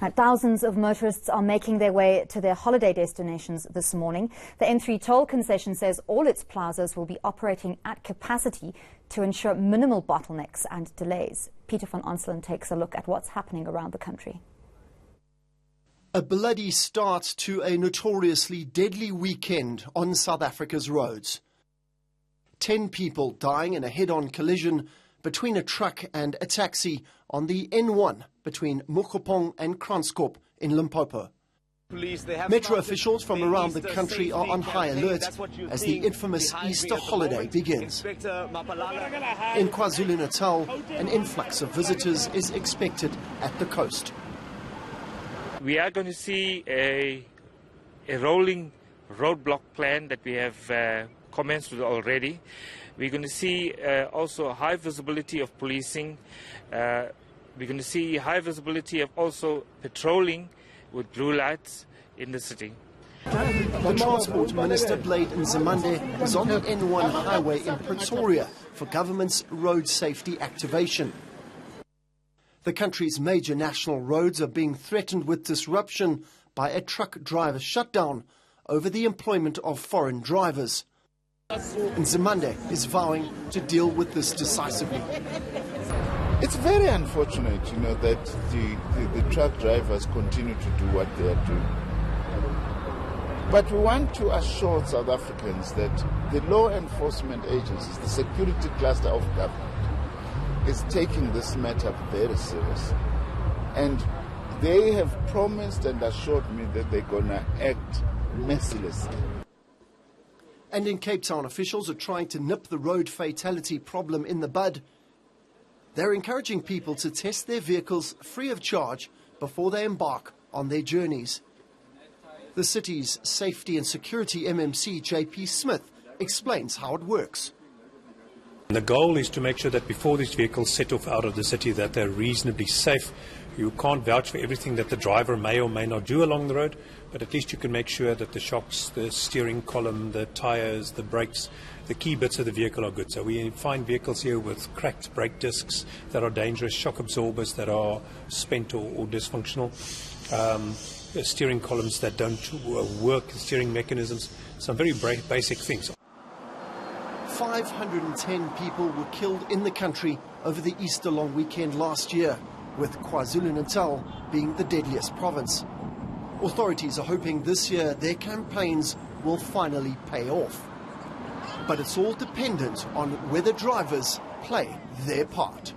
Thousands of motorists are making their way to their holiday destinations this morning. The N3 Toll Concession says all its plazas will be operating at capacity to ensure minimal bottlenecks and delays. Peter van Onselen takes a look at what's happening around the country. A bloody start to a notoriously deadly weekend on South Africa's roads. 10 people dying in a head-on collision between a truck and a taxi on the N1 between Mokopong and Kranskop in Limpopo. Metro officials from around the country are on high alert as the infamous Easter holiday begins. In KwaZulu-Natal, an influx of visitors is expected at the coast. We are going to see a rolling roadblock plan that we have commenced with already. We're going to see also high visibility of policing. We're going to see high visibility of also patrolling with blue lights in the city. The Transport Minister, Blade Nzimande, is on the N1 highway in Pretoria for government's road safety activation. The country's major national roads are being threatened with disruption by a truck driver shutdown over the employment of foreign drivers. Nzimande is vowing to deal with this decisively. It's very unfortunate, that the truck drivers continue to do what they are doing. But we want to assure South Africans that the law enforcement agencies, the security cluster of government, is taking this matter very seriously. And they have promised and assured me that they're going to act mercilessly. And in Cape Town, officials are trying to nip the road fatality problem in the bud. They're encouraging people to test their vehicles free of charge before they embark on their journeys. The city's Safety and Security MMC, JP Smith, explains how it works. The goal is to make sure that before these vehicles set off out of the city that they're reasonably safe. You can't vouch for everything that the driver may or may not do along the road, but at least you can make sure that the shocks, the steering column, the tyres, the brakes, the key bits of the vehicle are good. So we find vehicles here with cracked brake discs that are dangerous, shock absorbers that are spent or dysfunctional, steering columns that don't work, steering mechanisms, some very basic things. 510 people were killed in the country over the Easter long weekend last year, with KwaZulu-Natal being the deadliest province. Authorities are hoping this year their campaigns will finally pay off. But it's all dependent on whether drivers play their part.